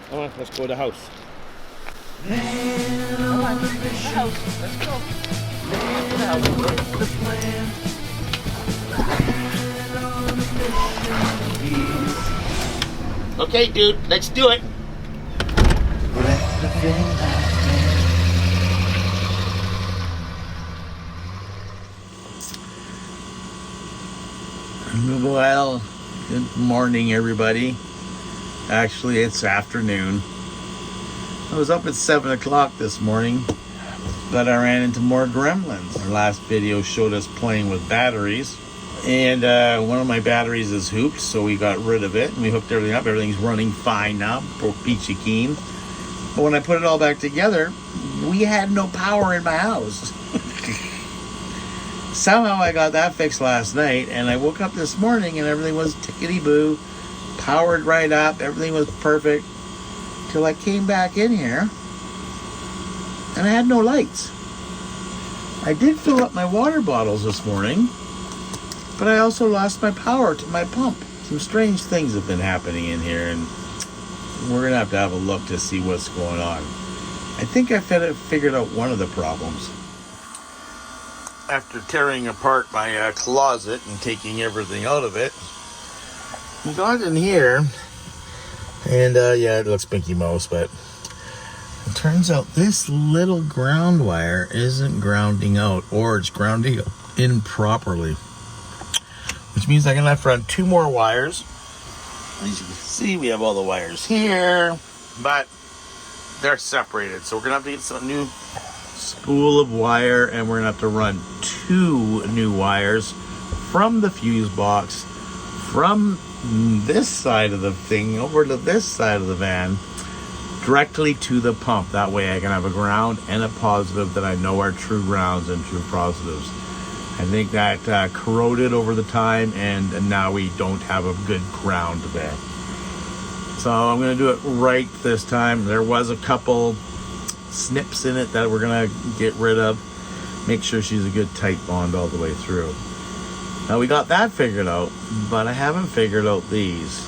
Come on, let's go to the house. Come on, to the house. Let's go. To the house. Okay, dude, let's do it. Well, good morning, everybody. Actually, it's afternoon. I was up at 7 o'clock this morning, but I ran into more gremlins. Our last video showed us playing with batteries, and one of my batteries is hooped, so we got rid of it, and we hooked everything up. Everything's running fine now, peachy keen. But when I put it all back together, we had no power in my house. Somehow I got that fixed last night, and I woke up this morning and everything was tickety-boo, powered right up, everything was perfect, till I came back in here, and I had no lights. I did fill up my water bottles this morning, but I also lost my power to my pump. Some strange things have been happening in here, and we're going to have a look to see what's going on. I think I figured out one of the problems. After tearing apart my closet and taking everything out of it, we got in here, and yeah, it looks Mickey Mouse, but it turns out this little ground wire isn't grounding out, or it's grounding in properly, which means I'm going to have to run 2 more wires. As you can see, we have all the wires here, but they're separated, so we're going to have to get some new spool of wire, and we're gonna have to run 2 new wires from the fuse box from this side of the thing over to this side of the van directly to the pump. That way I can have a ground and a positive that I know are true grounds and true positives. I think that corroded over the time, and now we don't have a good ground there. So I'm gonna do it right this time. There was a couple snips in it that we're gonna get rid of. Make sure she's a good tight bond all the way through. Now we got that figured out, but I haven't figured out these.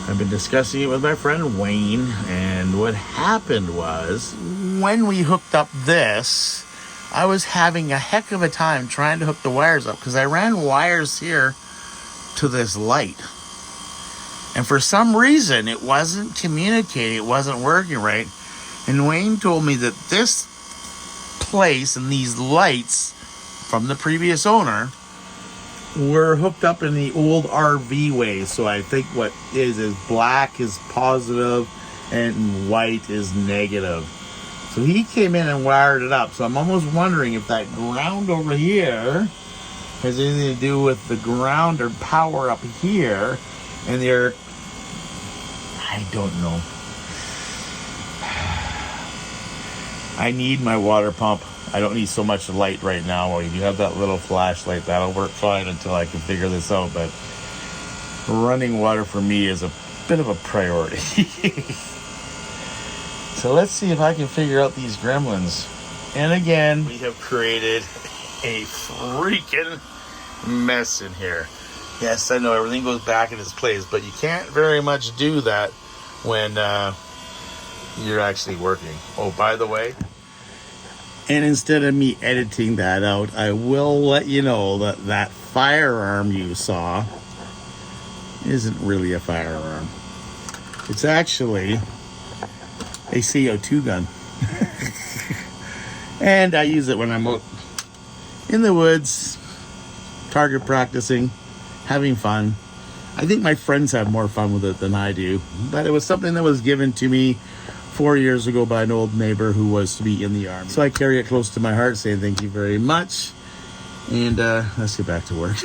I've been discussing it with my friend Wayne, and what happened was when we hooked up this, I was having a heck of a time trying to hook the wires up because I ran wires here to this light, and for some reason it wasn't communicating, it wasn't working right. And Wayne told me that this place and these lights from the previous owner were hooked up in the old RV way. So I think what is black is positive and white is negative. So he came in and wired it up. So I'm almost wondering if that ground over here has anything to do with the ground or power up here. And they're, I don't know. I need my water pump. I don't need so much light right now. Well, you have that little flashlight. That'll work fine until I can figure this out. But running water for me is a bit of a priority. So let's see if I can figure out these gremlins. And again, we have created a freaking mess in here. Yes, I know everything goes back in its place, but you can't very much do that when you're actually working. Oh, by the way, and instead of me editing that out, I will let you know that that firearm you saw isn't really a firearm. It's actually a CO2 gun. And I use it when I'm out in the woods, target practicing, having fun. I think my friends have more fun with it than I do, but it was something that was given to me 4 years ago by an old neighbor who was to be in the army. So I carry it close to my heart, saying thank you very much. And let's get back to work.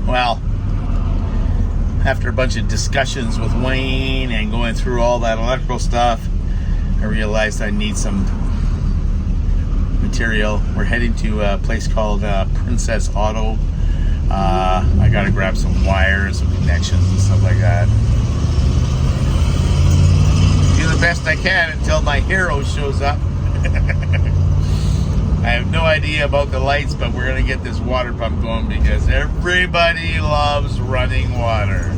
Well, after a bunch of discussions with Wayne and going through all that electrical stuff, I realized I need some material. We're heading to a place called Princess Auto. I gotta grab some wires, some connections and stuff like that. Do the best I can until my hero shows up. I have no idea about the lights, but we're gonna get this water pump going because everybody loves running water.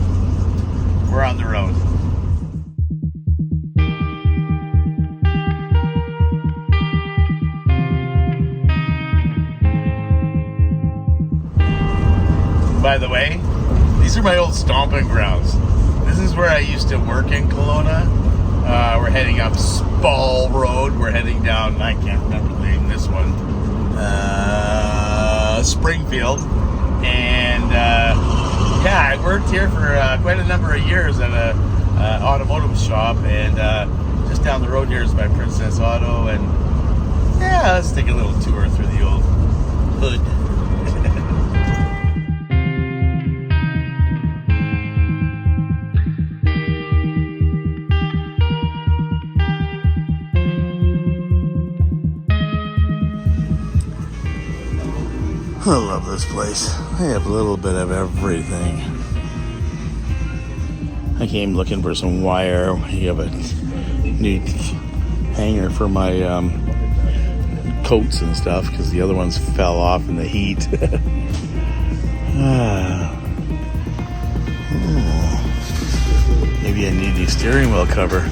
We're on the road. By the way, these are my old stomping grounds. This is where I used to work in Kelowna. We're heading up Spall Road. We're heading down, I can't remember the name of this one, Springfield. And yeah, I worked here for quite a number of years at a automotive shop. And just down the road here is my Princess Auto. And yeah, let's take a little tour through the old hood. I love this place. They have a little bit of everything. I came looking for some wire. You have a neat hanger for my coats and stuff because the other ones fell off in the heat. Maybe I need the steering wheel cover.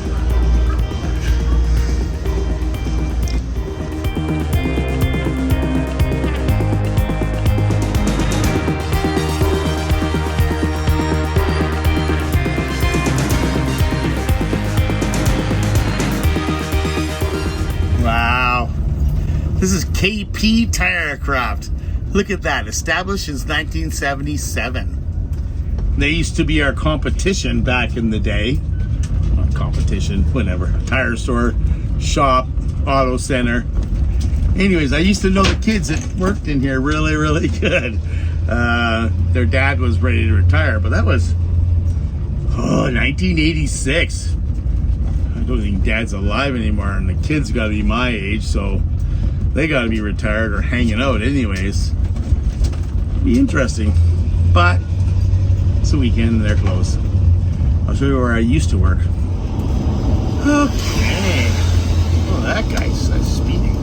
This is KP Tirecraft. Look at that, established since 1977. They used to be our competition back in the day. Well, competition, whatever. Tire store, shop, auto center. Anyways, I used to know the kids that worked in here really, really good. Their dad was ready to retire, but that was 1986. I don't think Dad's alive anymore, and the kids got to be my age, so they got to be retired or hanging out anyways. Be interesting. But it's a weekend and they're closed. I'll show you where I used to work. Okay. Oh, that guy's speeding.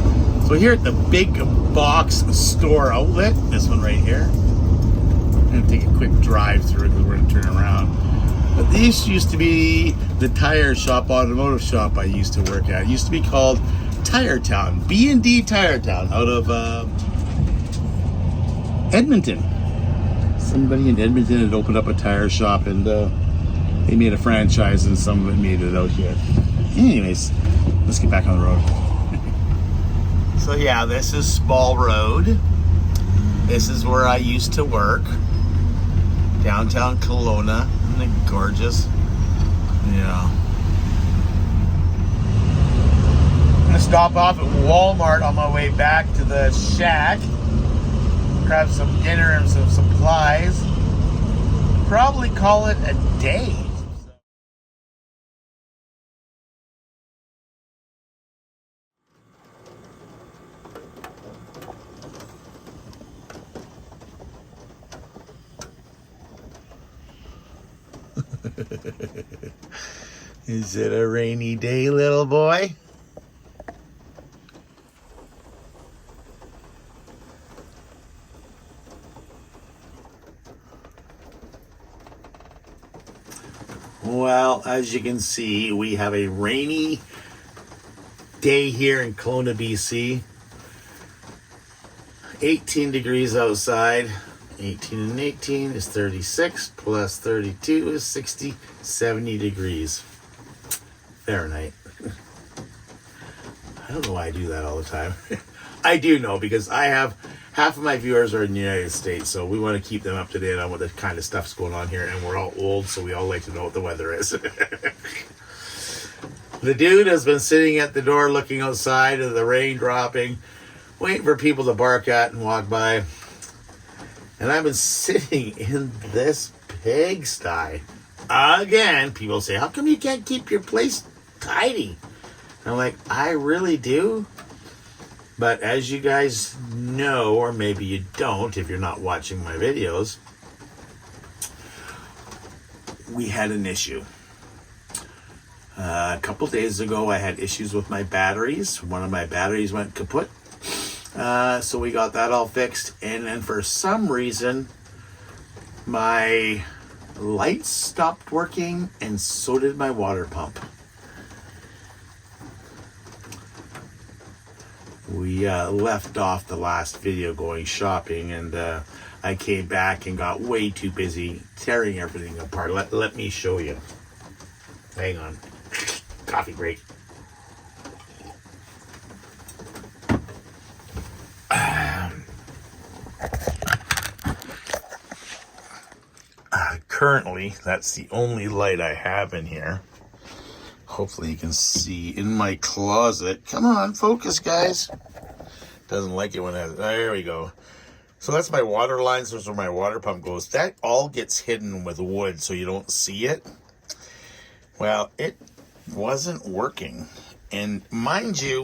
So here at the Big Box Store Outlet, this one right here. I'm going to take a quick drive through it because we're going to turn around. But this used to be the tire shop, automotive shop I used to work at. It used to be called Tire Town, B&D Tire Town, out of Edmonton. Somebody in Edmonton had opened up a tire shop, and they made a franchise, and some of it made it out here. Anyways, let's get back on the road. So yeah, this is Spall Road. This is where I used to work. Downtown Kelowna. Isn't it gorgeous? Yeah. I'm gonna stop off at Walmart on my way back to the shack. Grab some dinner and some supplies. Probably call it a day. Is it a rainy day, little boy? Well, as you can see, we have a rainy day here in Kelowna, BC. 18 degrees outside. 18 and 18 is 36, plus 32 is 60, 70 degrees Fahrenheit. I don't know why I do that all the time. I do know, because I have half of my viewers are in the United States, so we want to keep them up to date on what the kind of stuff's going on here, and we're all old, so we all like to know what the weather is. The dude has been sitting at the door looking outside of the rain dropping, waiting for people to bark at and walk by. And I've been sitting in this pigsty. Again, people say, how come you can't keep your place tidy? And I'm like, I really do. But as you guys know, or maybe you don't if you're not watching my videos, we had an issue. A couple days ago, I had issues with my batteries. One of my batteries went kaput. So we got that all fixed. And then for some reason, my lights stopped working, and so did my water pump. We left off the last video going shopping, and I came back and got way too busy tearing everything apart. Let me show you. Hang on. Coffee break. Currently, that's the only light I have in here. Hopefully you can see in my closet. Come on, focus, guys. Doesn't like it when I... There we go. So that's my water lines. That's where my water pump goes. That all gets hidden with wood so you don't see it. Well, it wasn't working. And mind you,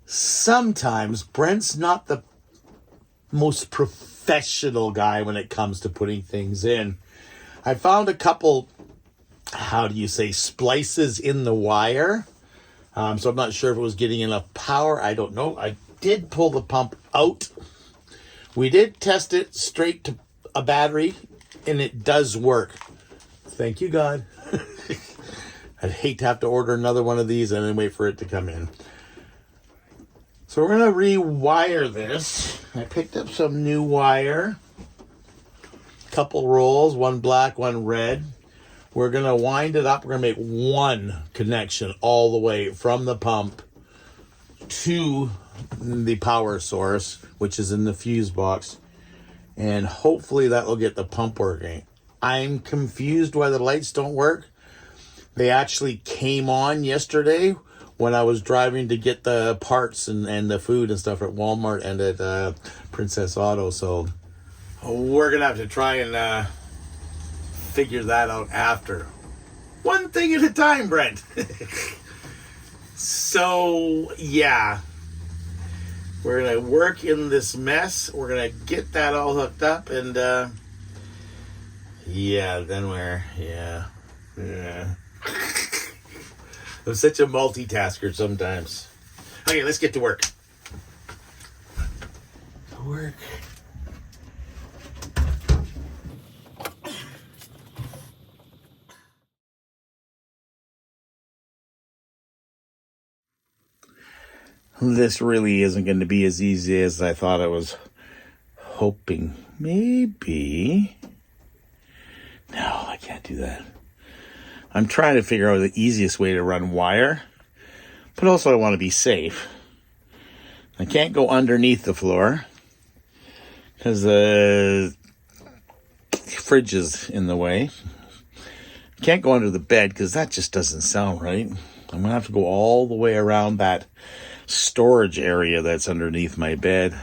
sometimes Brent's not the most professional guy when it comes to putting things in. I found a couple, how do you say, splices in the wire. So I'm not sure if it was getting enough power. I don't know. I did pull the pump out. We did test it straight to a battery, and it does work. Thank you, God. I'd hate to have to order another one of these and then wait for it to come in. So we're going to rewire this. I picked up some new wire. Couple rolls, one black, one red. We're going to wind it up. We're going to make one connection all the way from the pump to the power source, which is in the fuse box. And hopefully that will get the pump working. I'm confused why the lights don't work. They actually came on yesterday when I was driving to get the parts and the food and stuff at Walmart and at Princess Auto. So we're going to have to try and figure that out after. One thing at a time, Brent. So, yeah. We're going to work in this mess. We're going to get that all hooked up. And, yeah, then yeah. I'm such a multitasker sometimes. Okay, let's get to work. This really isn't going to be as easy as I thought I was hoping. Maybe. No, I can't do that. I'm trying to figure out the easiest way to run wire, but also I want to be safe. I can't go underneath the floor because the fridge is in the way. I can't go under the bed because that just doesn't sound right. I'm going to have to go all the way around that storage area that's underneath my bed.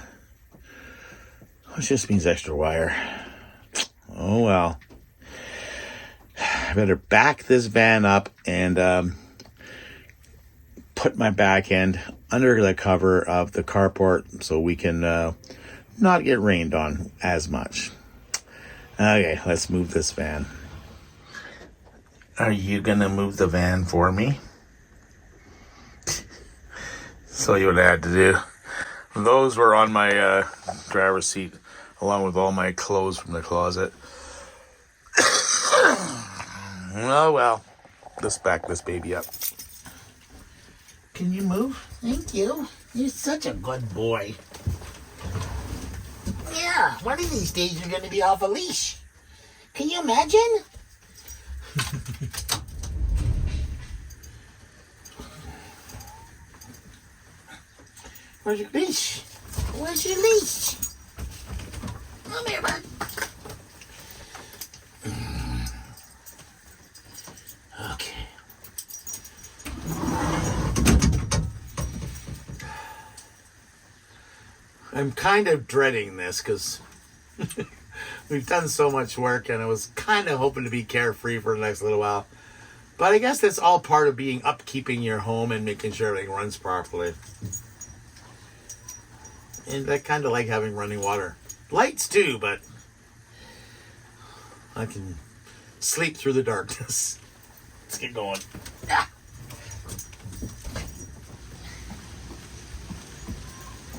It just means extra wire. Oh well. I better back this van up and put my back end under the cover of the carport so we can not get rained on as much. Okay, let's move this van. Are you gonna move the van for me? So you what I had to do. Those were on my driver's seat along with all my clothes from the closet. Oh well, let's back this baby up. Can you move? Thank you. You're such a good boy. Yeah, one of these days you're going to be off a leash. Can you imagine? Where's your leash? Where's your leash? Come here, bud. Okay. I'm kind of dreading this because we've done so much work and I was kind of hoping to be carefree for the next little while. But I guess that's all part of being upkeeping your home and making sure everything runs properly. And I kind of like having running water. Lights too, but I can sleep through the darkness. Let's get going. Ah.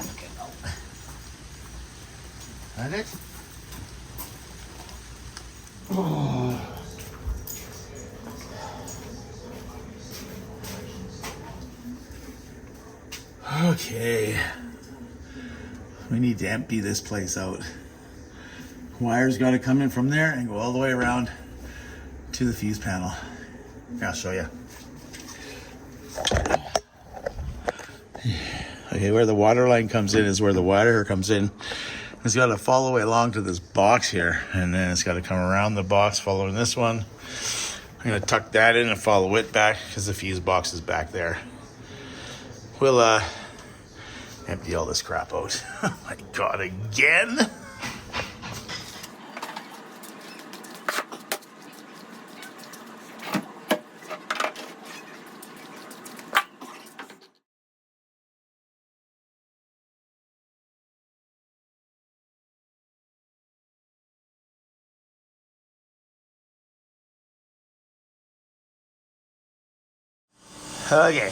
Okay, go. That it? Oh. Okay. We need to empty this place out. Wire's got to come in from there and go all the way around to the fuse panel. I'll show you. Okay, where the water line comes in is where the wire comes in. It's got to follow along to this box here, and then it's got to come around the box following this one. I'm going to tuck that in and follow it back because the fuse box is back there. We'll empty all this crap out. Oh my God, again? Okay.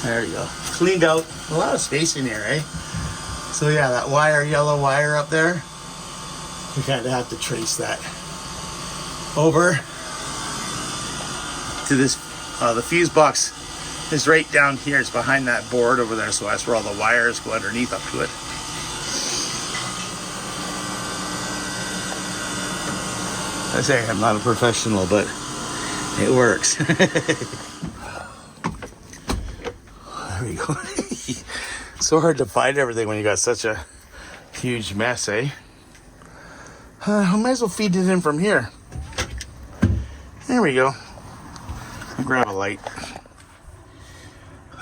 There you go. Cleaned out. A lot of space in here, eh? So yeah, that wire, yellow wire up there, we kind of have to trace that over to this. The fuse box is right down here. It's behind that board over there, so that's where all the wires go underneath up to it. I say I'm not a professional, but it works. There we go. So hard to find everything when you got such a huge mess, eh? I might as well feed it in from here. There we go. I'll grab a light.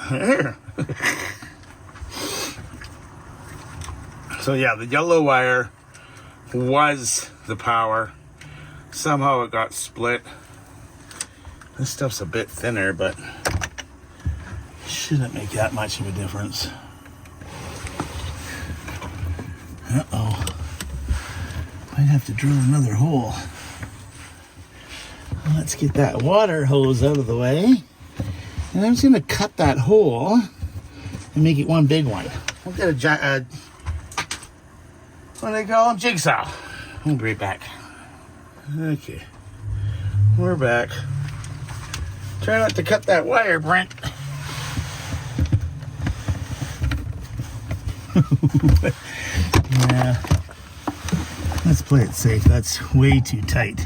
There. So yeah, the yellow wire was the power. Somehow it got split. This stuff's a bit thinner, but shouldn't make that much of a difference. Uh-oh. Might have to drill another hole. Let's get that water hose out of the way. And I'm just going to cut that hole and make it one big one. We'll get a what do they call them? Jigsaw. I'll be right back. Okay. We're back. Try not to cut that wire, Brent. Yeah. Let's play it safe. That's way too tight.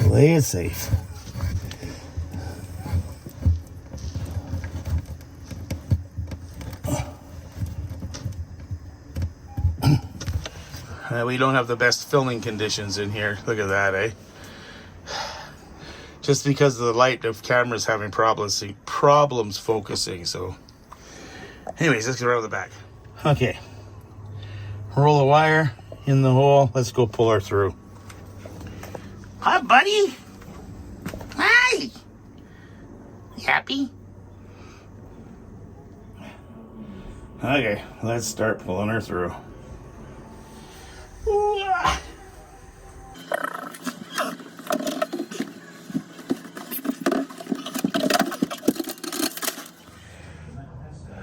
Play it safe. We don't have the best filming conditions in here. Look at that, eh? Just because of the light, the camera's having problems focusing. So, anyways, let's get around the back. Okay. Roll the wire in the hole. Let's go pull her through. Hi, buddy. Hi. You happy? Okay, let's start pulling her through.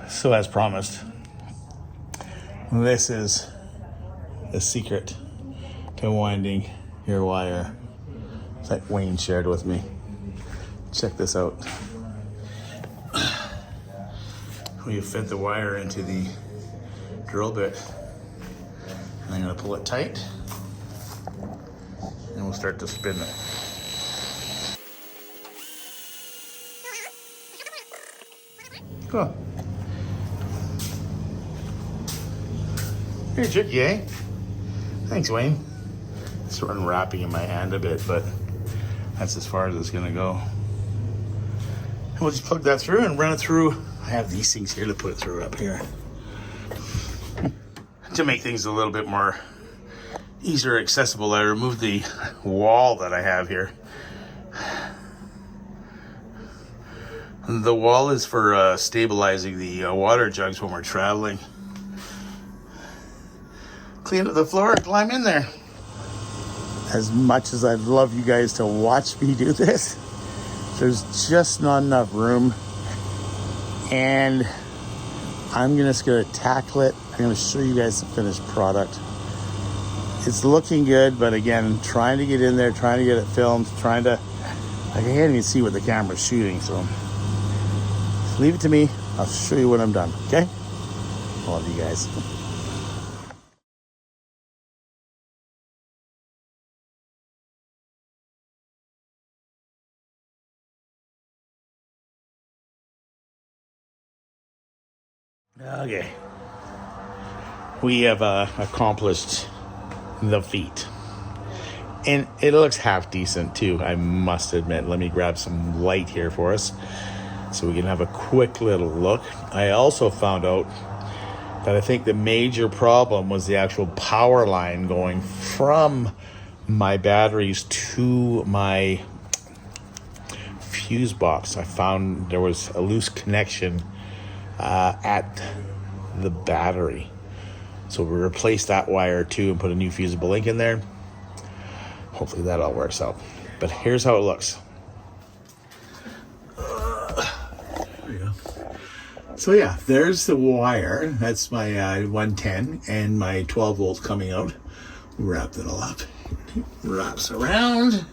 So as promised, this is the secret to winding your wire that Wayne shared with me. Check this out. We fit the wire into the drill bit. And I'm going to pull it tight and we'll start to spin it. Cool. Pretty tricky, eh? Thanks, Wayne. It's sort of wrapping in my hand a bit, but that's as far as it's going to go. And we'll just plug that through and run it through. I have these things here to put it through up here. To make things a little bit more easier accessible, I removed the wall that I have here. The wall is for stabilizing the water jugs when we're traveling. Clean up the floor and climb in there. As much as I'd love you guys to watch me do this, there's just not enough room. And I'm just going to tackle it. I'm going to show you guys the finished product. It's looking good, but again, trying to get in there, trying to get it filmed, I can't even see what the camera's shooting, so leave it to me. I'll show you when I'm done, okay? Love you guys. Okay. We have accomplished the feat. And it looks half decent too, I must admit. Let me grab some light here for us so we can have a quick little look. I also found out that I think the major problem was the actual power line going from my batteries to my fuse box. I found there was a loose connection at the battery. So we replaced that wire too and put a new fusible link in there. Hopefully that all works out. But here's how it looks. There we go. So yeah, there's the wire. That's my 110 and my 12 volts coming out. Wrap it all up. Wraps around.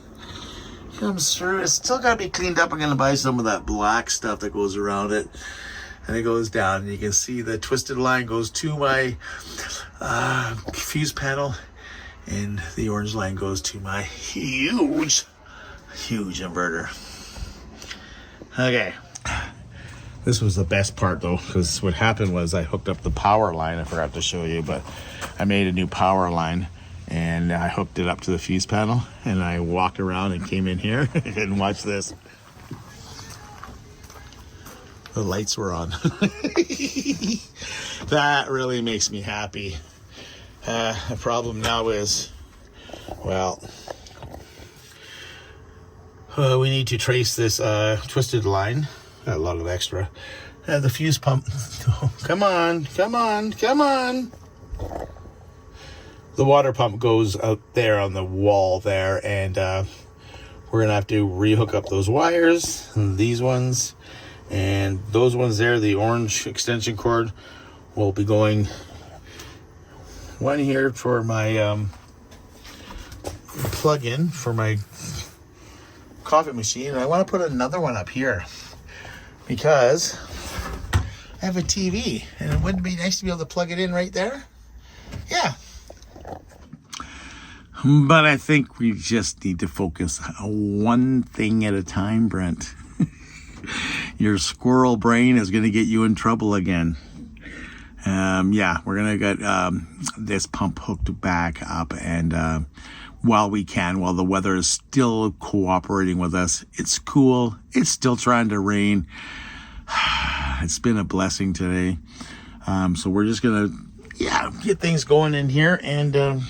Comes through. It's still got to be cleaned up. I'm going to buy some of that black stuff that goes around it. And it goes down. And you can see the twisted line goes to my fuse panel. And the orange line goes to my huge inverter. Okay. This was the best part though, because what happened was I hooked up the power line. I forgot to show you, but I made a new power line and I hooked it up to the fuse panel and I walked around and came in here and watched this. The lights were on. That really makes me happy. The problem now is, well, we need to trace this twisted line. Got a lot of extra. The fuse pump. Come on. The water pump goes out there on the wall there, and we're gonna have to rehook up those wires, and these ones, and those ones there. The orange extension cord will be going. One here for my plug-in for my coffee machine. And I want to put another one up here because I have a TV and it wouldn't be nice to be able to plug it in right there. Yeah. But I think we just need to focus on one thing at a time, Brent. Your squirrel brain is going to get you in trouble again. Yeah, we're going to get this pump hooked back up, and while the weather is still cooperating with us, it's cool. It's still trying to rain. It's been a blessing today. So we're just going to, get things going in here and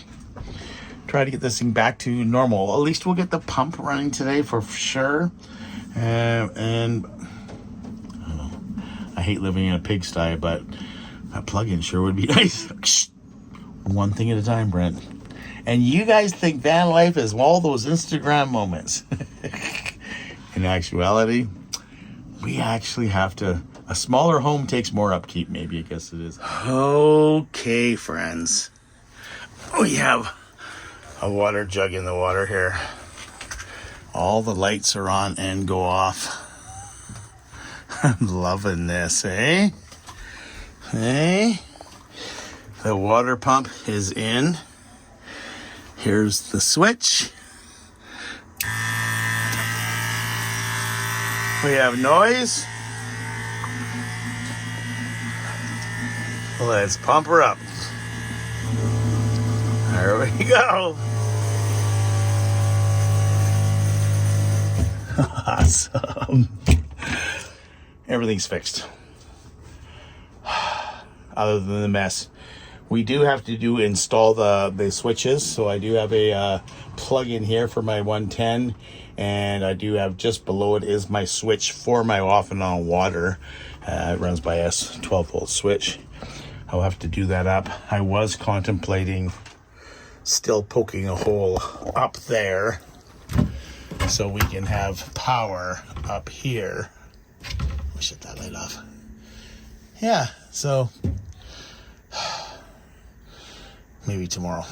try to get this thing back to normal. At least we'll get the pump running today for sure. And I don't know, I hate living in a pigsty, but a plug-in sure would be nice. One thing at a time, Brent. And you guys think VanLife is all those Instagram moments. In actuality, we actually have to. A smaller home takes more upkeep, maybe. I guess it is. Okay, friends. We have a water jug in the water here. All the lights are on and go off. I'm loving this, eh? Hey, the water pump is in. Here's the switch. We have noise. Let's pump her up. There we go. Awesome. Everything's fixed. Other than the mess, we do have to install the switches. So I do have a plug-in here for my 110, and I do have just below it is my switch for my off and on water. It runs by a 12 volt switch. I'll have to do that up. I was contemplating still poking a hole up there so we can have power up here. Let me shut that light off. Yeah, so maybe tomorrow.